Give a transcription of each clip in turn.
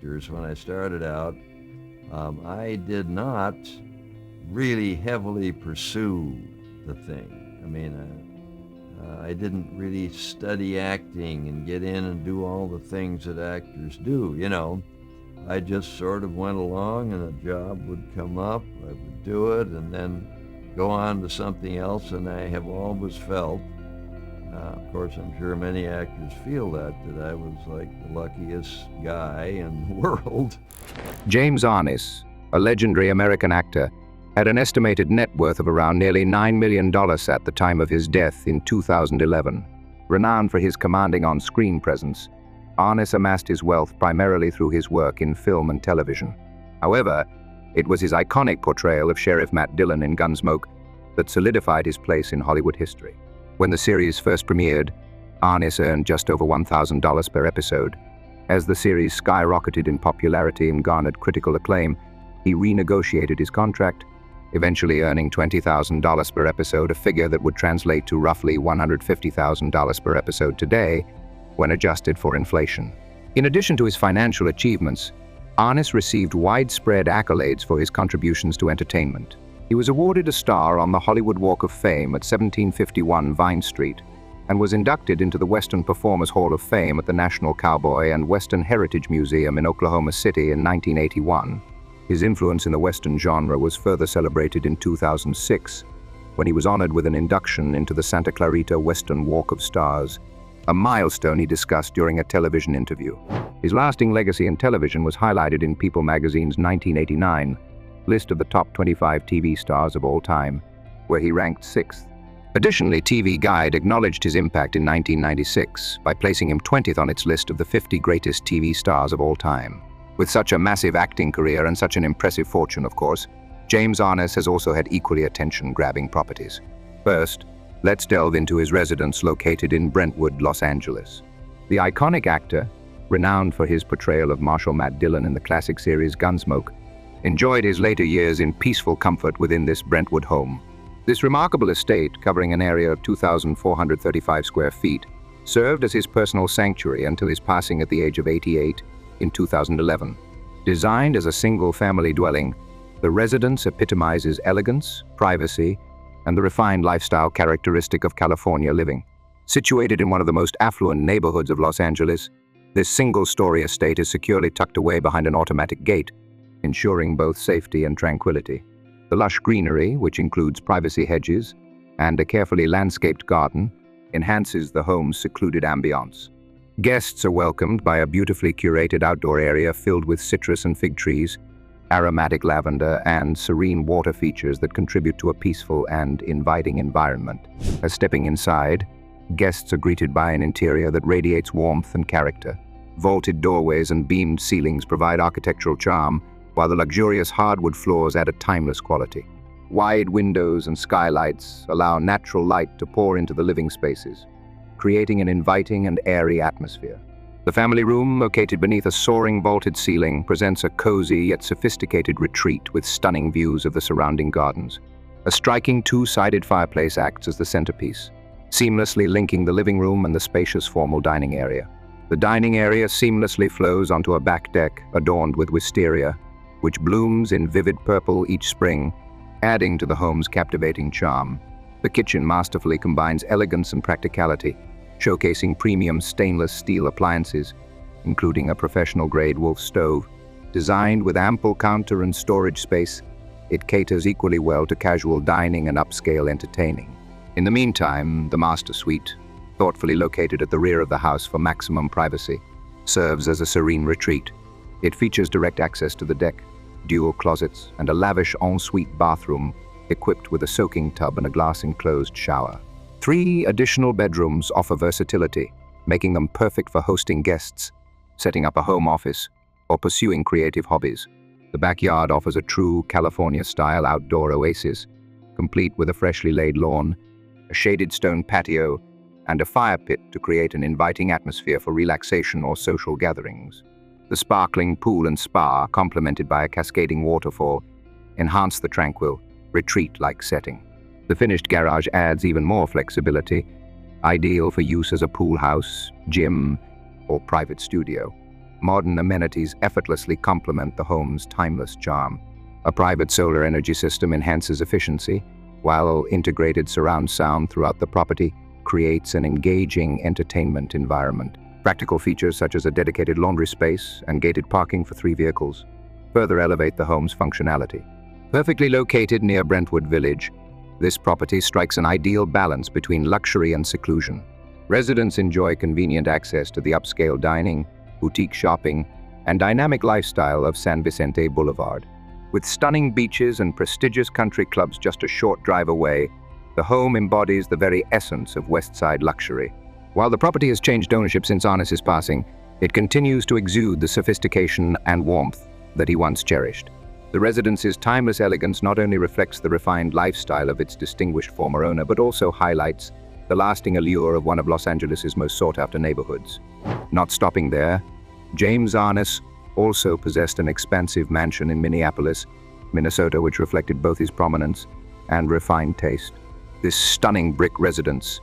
actors when I started out, I did not really heavily pursue the thing. I mean, I didn't really study acting and get in and do all the things that actors do, you know. I just sort of went along and a job would come up, I would do it, and then go on to something else, and I have always felt, of course I'm sure many actors feel that I was like the luckiest guy in the world. James Arness, a legendary American actor, had an estimated net worth of around nearly $9 million at the time of his death in 2011. Renowned for his commanding on-screen presence, Arness amassed his wealth primarily through his work in film and television. However, it was his iconic portrayal of Sheriff Matt Dillon in Gunsmoke that solidified his place in Hollywood history. When the series first premiered, Arness earned just over $1,000 per episode. As the series skyrocketed in popularity and garnered critical acclaim, he renegotiated his contract, eventually earning $20,000 per episode, a figure that would translate to roughly $150,000 per episode today when adjusted for inflation. In addition to his financial achievements, Arness received widespread accolades for his contributions to entertainment. He was awarded a star on the Hollywood Walk of Fame at 1751 Vine Street and was inducted into the Western Performers Hall of Fame at the National Cowboy and Western Heritage Museum in Oklahoma City in 1981. His influence in the Western genre was further celebrated in 2006, when he was honored with an induction into the Santa Clarita Western Walk of Stars, a milestone he discussed during a television interview. His lasting legacy in television was highlighted in People magazine's 1989 list of the top 25 TV stars of all time, where he ranked 6th. Additionally, TV Guide acknowledged his impact in 1996 by placing him 20th on its list of the 50 greatest TV stars of all time. With such a massive acting career and such an impressive fortune, of course, James Arness has also had equally attention-grabbing properties. First, let's delve into his residence located in Brentwood, Los Angeles. The iconic actor, renowned for his portrayal of Marshal Matt Dillon in the classic series Gunsmoke, enjoyed his later years in peaceful comfort within this Brentwood home. This remarkable estate, covering an area of 2,435 square feet, served as his personal sanctuary until his passing at the age of 88 in 2011. Designed as a single-family dwelling, the residence epitomizes elegance, privacy, and the refined lifestyle characteristic of California living. Situated in one of the most affluent neighborhoods of Los Angeles, this single-story estate is securely tucked away behind an automatic gate, ensuring both safety and tranquility. The lush greenery, which includes privacy hedges and a carefully landscaped garden, enhances the home's secluded ambiance. Guests are welcomed by a beautifully curated outdoor area filled with citrus and fig trees, aromatic lavender, and serene water features that contribute to a peaceful and inviting environment. As stepping inside, guests are greeted by an interior that radiates warmth and character. Vaulted doorways and beamed ceilings provide architectural charm, while the luxurious hardwood floors add a timeless quality. Wide windows and skylights allow natural light to pour into the living spaces, creating an inviting and airy atmosphere. The family room, located beneath a soaring vaulted ceiling, presents a cozy yet sophisticated retreat with stunning views of the surrounding gardens. A striking two-sided fireplace acts as the centerpiece, seamlessly linking the living room and the spacious formal dining area. The dining area seamlessly flows onto a back deck adorned with wisteria, which blooms in vivid purple each spring, adding to the home's captivating charm. The kitchen masterfully combines elegance and practicality, showcasing premium stainless steel appliances, including a professional-grade Wolf stove. Designed with ample counter and storage space, it caters equally well to casual dining and upscale entertaining. In the meantime, the master suite, thoughtfully located at the rear of the house for maximum privacy, serves as a serene retreat. It features direct access to the deck, dual closets, and a lavish ensuite bathroom equipped with a soaking tub and a glass-enclosed shower. 3 additional bedrooms offer versatility, making them perfect for hosting guests, setting up a home office, or pursuing creative hobbies. The backyard offers a true California-style outdoor oasis, complete with a freshly laid lawn, a shaded stone patio, and a fire pit to create an inviting atmosphere for relaxation or social gatherings. The sparkling pool and spa, complemented by a cascading waterfall, enhance the tranquil, retreat-like setting. The finished garage adds even more flexibility, ideal for use as a pool house, gym, or private studio. modern amenities effortlessly complement the home's timeless charm. A private solar energy system enhances efficiency, while integrated surround sound throughout the property creates an engaging entertainment environment. Practical features such as a dedicated laundry space and gated parking for 3 vehicles further elevate the home's functionality. Perfectly located near Brentwood Village, this property strikes an ideal balance between luxury and seclusion. Residents enjoy convenient access to the upscale dining, boutique shopping, and dynamic lifestyle of San Vicente Boulevard. With stunning beaches and prestigious country clubs just a short drive away, the home embodies the very essence of West Side luxury. While the property has changed ownership since Arness's passing, it continues to exude the sophistication and warmth that he once cherished. The residence's timeless elegance not only reflects the refined lifestyle of its distinguished former owner, but also highlights the lasting allure of one of Los Angeles' most sought-after neighborhoods. Not stopping there, James Arness also possessed an expansive mansion in Minneapolis, Minnesota, which reflected both his prominence and refined taste. This stunning brick residence,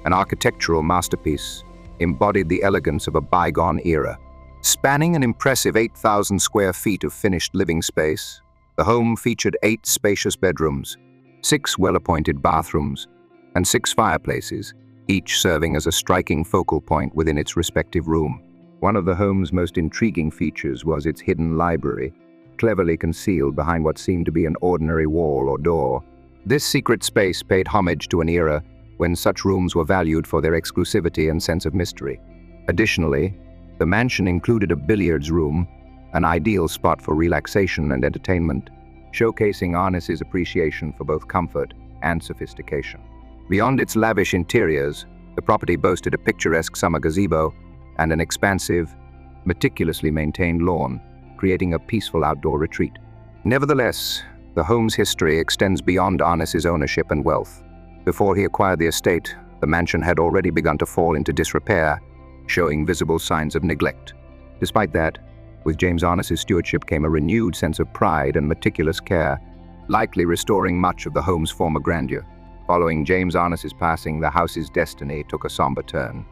an architectural masterpiece, embodied the elegance of a bygone era. Spanning an impressive 8,000 square feet of finished living space, the home featured 8 spacious bedrooms, 6 well-appointed bathrooms, and 6 fireplaces, each serving as a striking focal point within its respective room. One of the home's most intriguing features was its hidden library, cleverly concealed behind what seemed to be an ordinary wall or door. This secret space paid homage to an era when such rooms were valued for their exclusivity and sense of mystery. Additionally, the mansion included a billiards room, an ideal spot for relaxation and entertainment, showcasing Arness's appreciation for both comfort and sophistication. Beyond its lavish interiors, the property boasted a picturesque summer gazebo and an expansive, meticulously maintained lawn, creating a peaceful outdoor retreat. Nevertheless, the home's history extends beyond Arness's ownership and wealth. Before he acquired the estate, the mansion had already begun to fall into disrepair, showing visible signs of neglect. Despite that, with James Arness's stewardship came a renewed sense of pride and meticulous care, likely restoring much of the home's former grandeur. Following James Arness's passing, the house's destiny took a somber turn.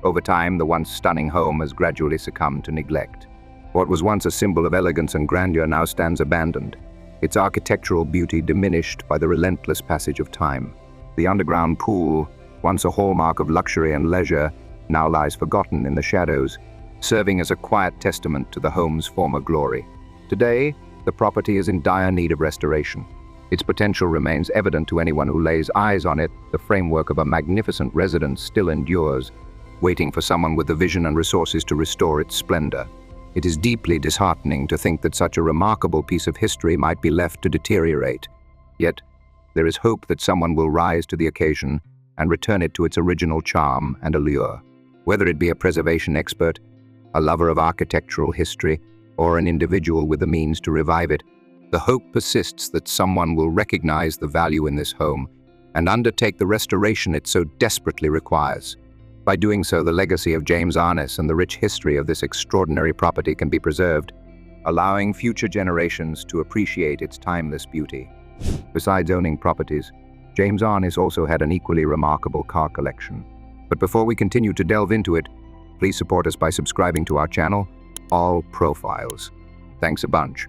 Over time, the once stunning home has gradually succumbed to neglect. What was once a symbol of elegance and grandeur now stands abandoned, its architectural beauty diminished by the relentless passage of time. The underground pool, once a hallmark of luxury and leisure, now lies forgotten in the shadows, serving as a quiet testament to the home's former glory. Today, the property is in dire need of restoration. Its potential remains evident to anyone who lays eyes on it. The framework of a magnificent residence still endures, waiting for someone with the vision and resources to restore its splendor. It is deeply disheartening to think that such a remarkable piece of history might be left to deteriorate. Yet, there is hope that someone will rise to the occasion and return it to its original charm and allure. Whether it be a preservation expert, a lover of architectural history, or an individual with the means to revive it, the hope persists that someone will recognize the value in this home and undertake the restoration it so desperately requires. By doing so, the legacy of James Arness and the rich history of this extraordinary property can be preserved, allowing future generations to appreciate its timeless beauty. Besides owning properties, James Arness also had an equally remarkable car collection. But before we continue to delve into it, please support us by subscribing to our channel, All Profiles. Thanks a bunch.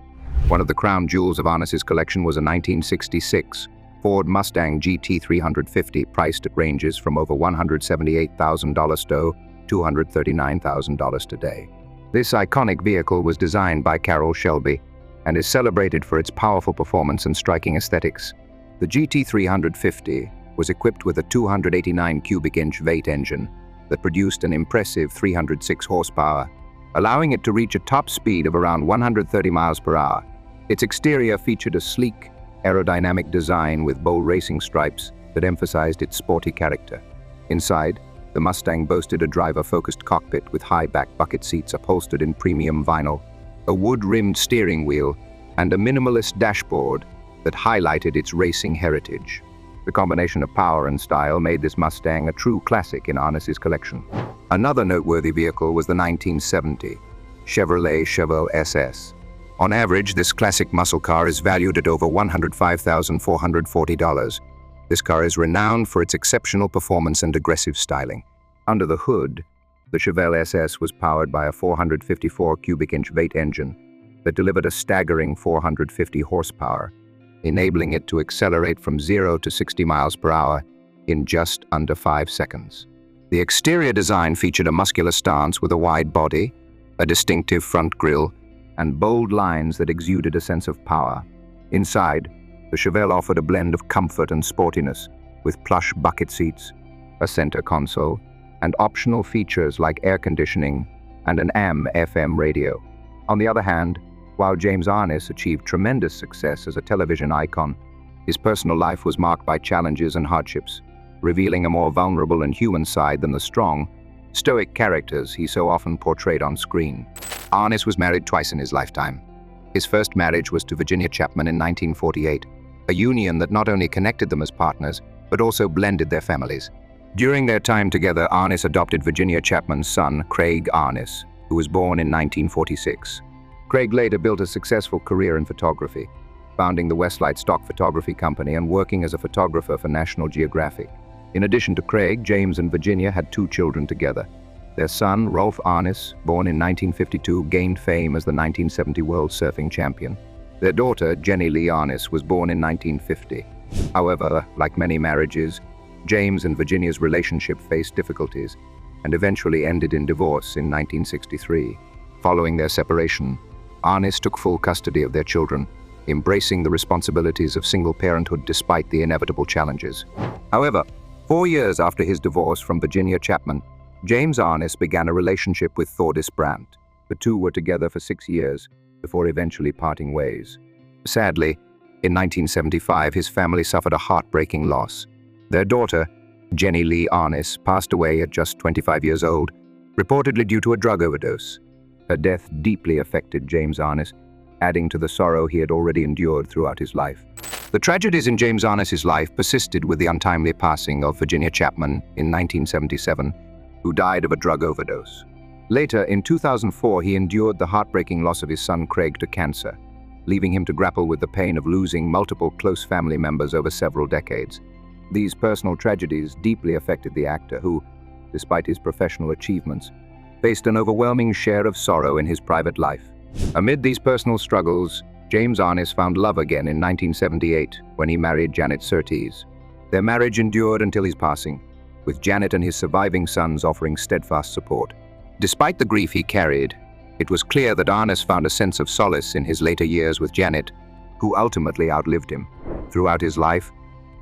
One of the crown jewels of Arness's collection was a 1966 Ford Mustang GT 350, priced at ranges from over $178,000 to $239,000 today. This iconic vehicle was designed by Carroll Shelby and is celebrated for its powerful performance and striking aesthetics. The GT 350 was equipped with a 289 cubic inch V8 engine that produced an impressive 306 horsepower, allowing it to reach a top speed of around 130 miles per hour. Its exterior featured a sleek, aerodynamic design with bold racing stripes that emphasized its sporty character. Inside, the Mustang boasted a driver-focused cockpit with high-back bucket seats upholstered in premium vinyl, a wood-rimmed steering wheel, and a minimalist dashboard that highlighted its racing heritage. The combination of power and style made this Mustang a true classic in Arness's collection. Another noteworthy vehicle was the 1970 Chevrolet Chevelle SS. On average, this classic muscle car is valued at over $105,440. This car is renowned for its exceptional performance and aggressive styling. Under the hood, The Chevelle SS was powered by a 454 cubic inch V8 engine that delivered a staggering 450 horsepower, enabling it to accelerate from 0 to 60 miles per hour in just under 5 seconds. The exterior design featured a muscular stance with a wide body, a distinctive front grille, and bold lines that exuded a sense of power. Inside, the Chevelle offered a blend of comfort and sportiness, with plush bucket seats, a center console, and optional features like air conditioning and an AM/FM radio. On the other hand, while James Arness achieved tremendous success as a television icon, his personal life was marked by challenges and hardships, revealing a more vulnerable and human side than the strong, stoic characters he so often portrayed on screen. Arness was married twice in his lifetime. His first marriage was to Virginia Chapman in 1948, a union that not only connected them as partners, but also blended their families. During their time together, Arness adopted Virginia Chapman's son, Craig Arness, who was born in 1946. Craig later built a successful career in photography, founding the Westlight Stock Photography Company and working as a photographer for National Geographic. In addition to Craig, James and Virginia had 2 children together. Their son, Rolf Arness, born in 1952, gained fame as the 1970 World Surfing Champion. Their daughter, Jenny Lee Arness, was born in 1950. However, like many marriages, James and Virginia's relationship faced difficulties and eventually ended in divorce in 1963. Following their separation, Arness took full custody of their children, embracing the responsibilities of single parenthood despite the inevitable challenges. However, 4 years after his divorce from Virginia Chapman, James Arness began a relationship with Thordis Brandt. The two were together for 6 years before eventually parting ways. Sadly, in 1975, his family suffered a heartbreaking loss. Their daughter, Jenny Lee Arness, passed away at just 25 years old, reportedly due to a drug overdose. Her death deeply affected James Arness, adding to the sorrow he had already endured throughout his life. The tragedies in James Arness's life persisted with the untimely passing of Virginia Chapman in 1977, who died of a drug overdose. Later, in 2004, he endured the heartbreaking loss of his son Craig to cancer, leaving him to grapple with the pain of losing multiple close family members over several decades. These personal tragedies deeply affected the actor who, despite his professional achievements, faced an overwhelming share of sorrow in his private life. Amid these personal struggles, James Arness found love again in 1978 when he married Janet Surtees. Their marriage endured until his passing, with Janet and his surviving sons offering steadfast support. Despite the grief he carried, it was clear that Arness found a sense of solace in his later years with Janet, who ultimately outlived him. Throughout his life,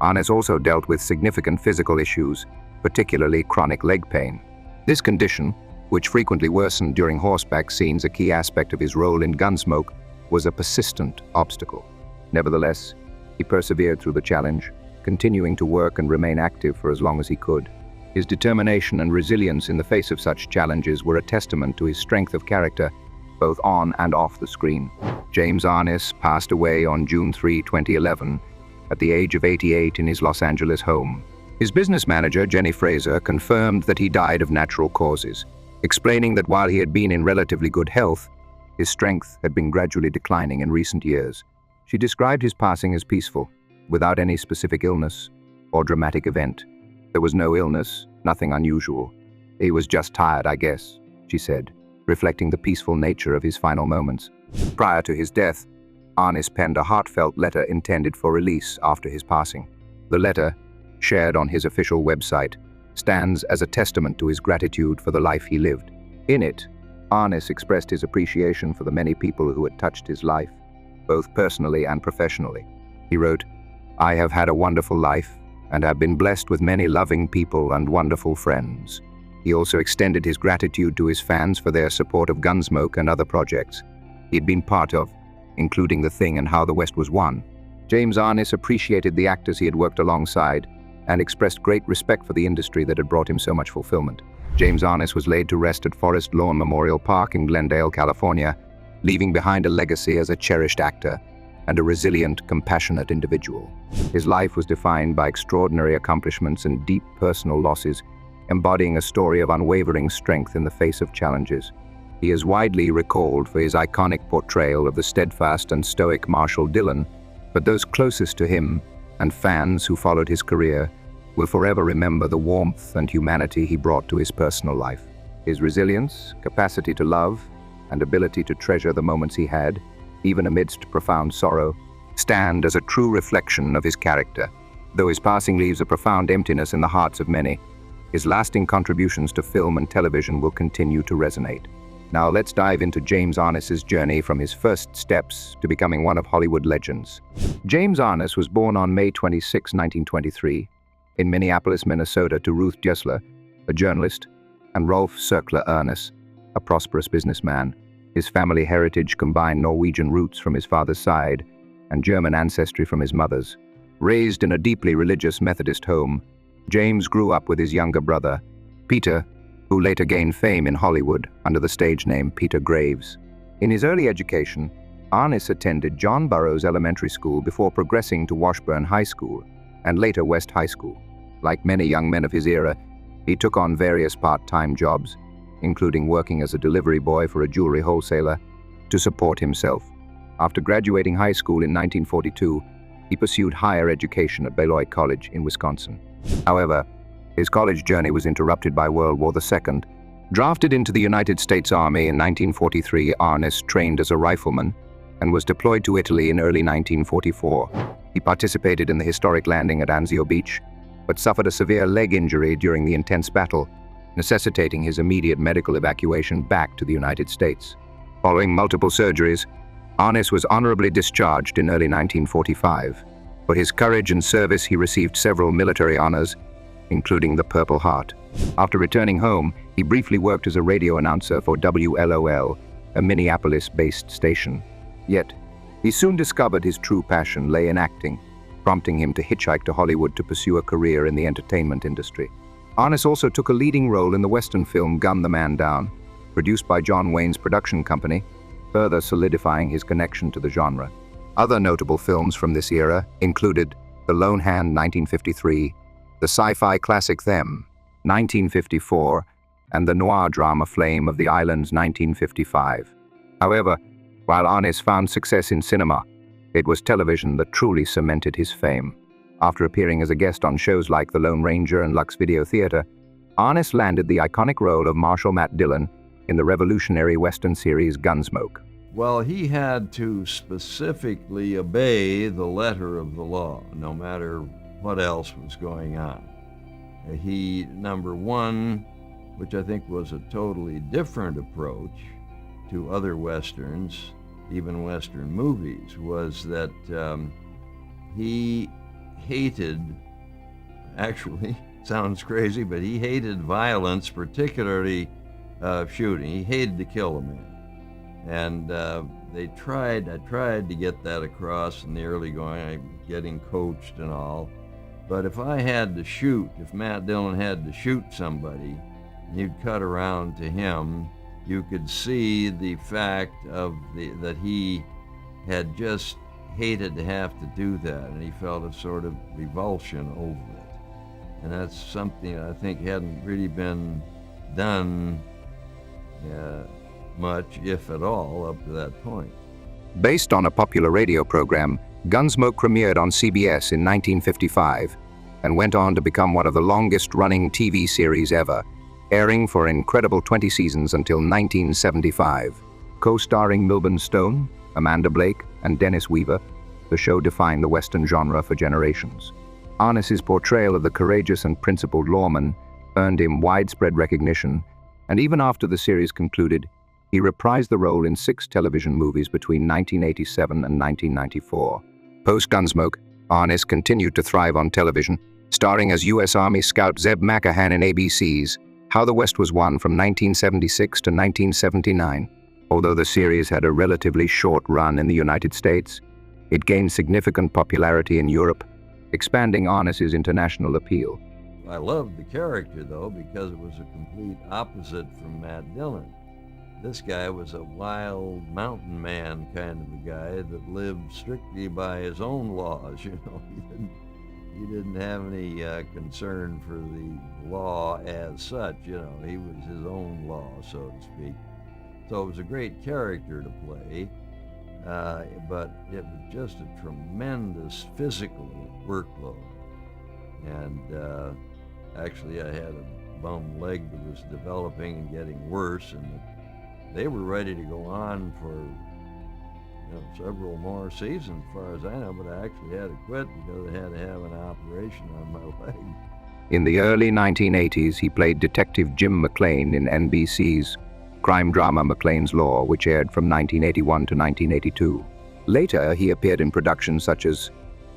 Arness also dealt with significant physical issues, particularly chronic leg pain. This condition, which frequently worsened during horseback scenes, a key aspect of his role in Gunsmoke, was a persistent obstacle. Nevertheless, he persevered through the challenge, continuing to work and remain active for as long as he could. His determination and resilience in the face of such challenges were a testament to his strength of character, both on and off the screen. James Arness passed away on June 3, 2011, at the age of 88 in his Los Angeles home. His business manager, Jenny Fraser, confirmed that he died of natural causes, explaining that while he had been in relatively good health, his strength had been gradually declining in recent years. She described his passing as peaceful, without any specific illness or dramatic event. There was no illness, nothing unusual. He was just tired, I guess, she said, reflecting the peaceful nature of his final moments. Prior to his death, Arness penned a heartfelt letter intended for release after his passing. The letter, shared on his official website, stands as a testament to his gratitude for the life he lived. In it, Arness expressed his appreciation for the many people who had touched his life, both personally and professionally. He wrote, "I have had a wonderful life and have been blessed with many loving people and wonderful friends." He also extended his gratitude to his fans for their support of Gunsmoke and other projects he'd been part of, including The Thing and How the West Was Won. James Arness appreciated the actors he had worked alongside and expressed great respect for the industry that had brought him so much fulfillment. James Arness was laid to rest at Forest Lawn Memorial Park in Glendale, California, leaving behind a legacy as a cherished actor and a resilient, compassionate individual. His life was defined by extraordinary accomplishments and deep personal losses, embodying a story of unwavering strength in the face of challenges. He is widely recalled for his iconic portrayal of the steadfast and stoic Marshal Dillon, but those closest to him and fans who followed his career will forever remember the warmth and humanity he brought to his personal life. His resilience, capacity to love, and ability to treasure the moments he had, even amidst profound sorrow, stand as a true reflection of his character. Though his passing leaves a profound emptiness in the hearts of many, his lasting contributions to film and television will continue to resonate. Now let's dive into James Arness's journey from his first steps to becoming one of Hollywood legends. James Arness was born on May 26, 1923, in Minneapolis, Minnesota, to Ruth Jesler, a journalist, and Rolf Cirkler Arness, a prosperous businessman. His family heritage combined Norwegian roots from his father's side and German ancestry from his mother's. Raised in a deeply religious Methodist home, James grew up with his younger brother, Peter, who later gained fame in Hollywood under the stage name Peter Graves. In his early education, Arness attended John Burroughs Elementary School before progressing to Washburn High School and later West High School. Like many young men of his era, he took on various part-time jobs, including working as a delivery boy for a jewelry wholesaler, to support himself. After graduating high school in 1942, he pursued higher education at Beloit College in Wisconsin. However, his college journey was interrupted by World War II. Drafted into the United States Army in 1943, Arness trained as a rifleman and was deployed to Italy in early 1944. He participated in the historic landing at Anzio Beach, but suffered a severe leg injury during the intense battle, necessitating his immediate medical evacuation back to the United States. Following multiple surgeries, Arness was honorably discharged in early 1945. For his courage and service, he received several military honors, including the Purple Heart. After returning home, he briefly worked as a radio announcer for WLOL, a Minneapolis-based station. Yet, he soon discovered his true passion lay in acting, prompting him to hitchhike to Hollywood to pursue a career in the entertainment industry. Arness also took a leading role in the Western film Gun the Man Down, produced by John Wayne's production company, further solidifying his connection to the genre. Other notable films from this era included The Lone Hand, 1953, the sci-fi classic Them, 1954, and the noir drama Flame of the Islands, 1955. However, while Arness found success in cinema, it was television that truly cemented his fame. After appearing as a guest on shows like The Lone Ranger and Lux Video Theater, Arness landed the iconic role of Marshal Matt Dillon in the revolutionary Western series Gunsmoke. Well, he had to specifically obey the letter of the law, no matter what else was going on. He, number one, which I think was a totally different approach to other Westerns, even Western movies, was that he hated, actually, sounds crazy, but he hated violence, particularly shooting. He hated to kill a man. And I tried to get that across in the early going, getting coached and all. But if I had to shoot, if Matt Dillon had to shoot somebody, and you'd cut around to him, you could see the fact of that he had just hated to have to do that, and he felt a sort of revulsion over it. And that's something I think hadn't really been done much, if at all, up to that point. Based on a popular radio program, Gunsmoke premiered on CBS in 1955 and went on to become one of the longest-running TV series ever, airing for an incredible 20 seasons until 1975. Co-starring Milburn Stone, Amanda Blake, and Dennis Weaver, the show defined the Western genre for generations. Arness's portrayal of the courageous and principled lawman earned him widespread recognition, and even after the series concluded, he reprised the role in 6 television movies between 1987 and 1994. Post-Gunsmoke, Arness continued to thrive on television, starring as U.S. Army Scout Zeb McCahan in ABC's How the West Was Won from 1976 to 1979. Although the series had a relatively short run in the United States, it gained significant popularity in Europe, expanding Arness's international appeal. I loved the character, though, because it was a complete opposite from Matt Dillon. This guy was a wild mountain man kind of a guy that lived strictly by his own laws. You know, he didn't have any concern for the law as such. You know, he was his own law, so to speak. So it was a great character to play, but it was just a tremendous physical workload. And actually, I had a bum leg that was developing and getting worse, and they were ready to go on for several more seasons, as far as I know, but I actually had to quit because I had to have an operation on my leg. In the early 1980s, he played Detective Jim McClane in NBC's crime drama McClane's Law, which aired from 1981 to 1982. Later, he appeared in productions such as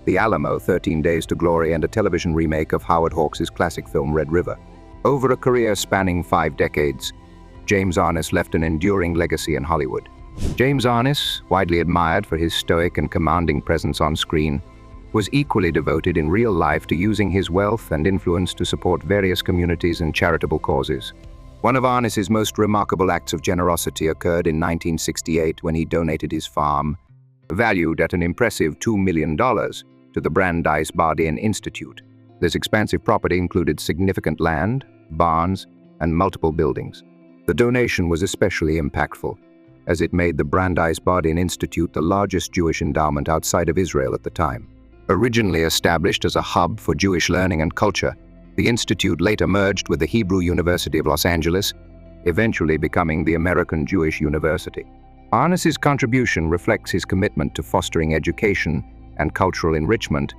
The Alamo, 13 Days to Glory, and a television remake of Howard Hawks' classic film Red River. Over a career spanning 5 decades, James Arness left an enduring legacy in Hollywood. James Arness, widely admired for his stoic and commanding presence on screen, was equally devoted in real life to using his wealth and influence to support various communities and charitable causes. One of Arness's most remarkable acts of generosity occurred in 1968 when he donated his farm, valued at an impressive $2 million, to the Brandeis Bardeen Institute. This expansive property included significant land, barns, and multiple buildings. The donation was especially impactful, as it made the Brandeis Bardeen Institute the largest Jewish endowment outside of Israel at the time. Originally established as a hub for Jewish learning and culture, the institute later merged with the Hebrew University of Los Angeles, eventually becoming the American Jewish University. Arness's contribution reflects his commitment to fostering education and cultural enrichment,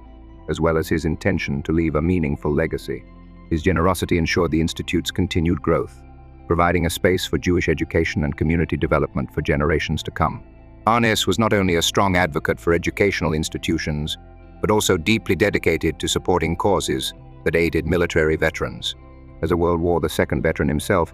as well as his intention to leave a meaningful legacy. His generosity ensured the institute's continued growth, providing a space for Jewish education and community development for generations to come. Arness was not only a strong advocate for educational institutions, but also deeply dedicated to supporting causes that aided military veterans. As a World War II veteran himself,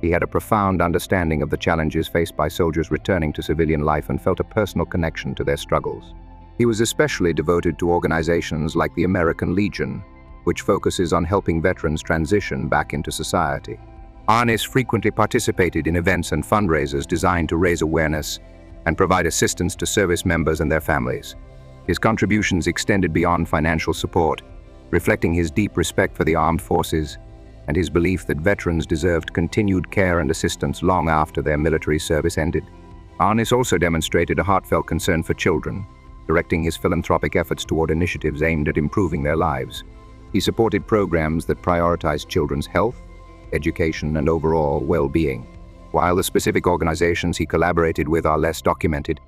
he had a profound understanding of the challenges faced by soldiers returning to civilian life and felt a personal connection to their struggles. He was especially devoted to organizations like the American Legion, which focuses on helping veterans transition back into society. Arness frequently participated in events and fundraisers designed to raise awareness and provide assistance to service members and their families. His contributions extended beyond financial support, reflecting his deep respect for the armed forces and his belief that veterans deserved continued care and assistance long after their military service ended. Arness also demonstrated a heartfelt concern for children, directing his philanthropic efforts toward initiatives aimed at improving their lives. He supported programs that prioritized children's health, education, and overall well-being. While the specific organizations he collaborated with are less documented,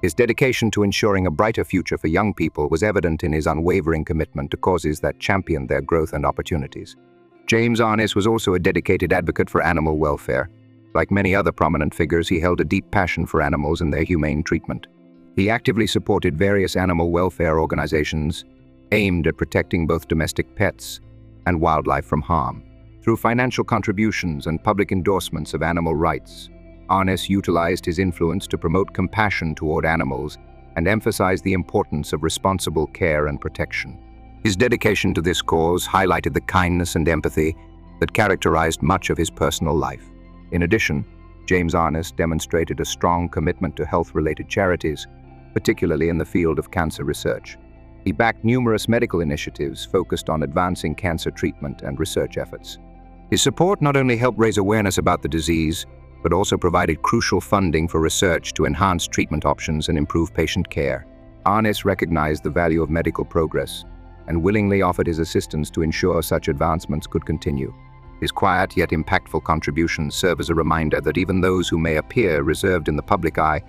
his dedication to ensuring a brighter future for young people was evident in his unwavering commitment to causes that championed their growth and opportunities. James Arness was also a dedicated advocate for animal welfare. Like many other prominent figures, he held a deep passion for animals and their humane treatment. He actively supported various animal welfare organizations aimed at protecting both domestic pets and wildlife from harm. Through financial contributions and public endorsements of animal rights, Arness utilized his influence to promote compassion toward animals and emphasize the importance of responsible care and protection. His dedication to this cause highlighted the kindness and empathy that characterized much of his personal life. In addition, James Arness demonstrated a strong commitment to health-related charities, particularly in the field of cancer research. He backed numerous medical initiatives focused on advancing cancer treatment and research efforts. His support not only helped raise awareness about the disease, but also provided crucial funding for research to enhance treatment options and improve patient care. Arness recognized the value of medical progress and willingly offered his assistance to ensure such advancements could continue. His quiet yet impactful contributions serve as a reminder that even those who may appear reserved in the public eye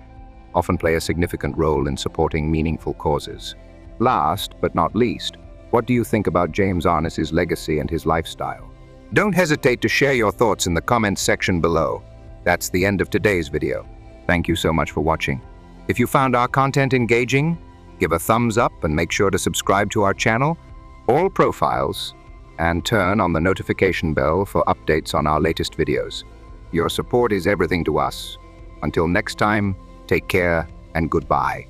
often play a significant role in supporting meaningful causes. Last but not least, what do you think about James Arness's legacy and his lifestyle? Don't hesitate to share your thoughts in the comments section below. That's the end of today's video. Thank you so much for watching. If you found our content engaging, give a thumbs up and make sure to subscribe to our channel, All Profiles, and turn on the notification bell for updates on our latest videos. Your support is everything to us. Until next time, take care and goodbye.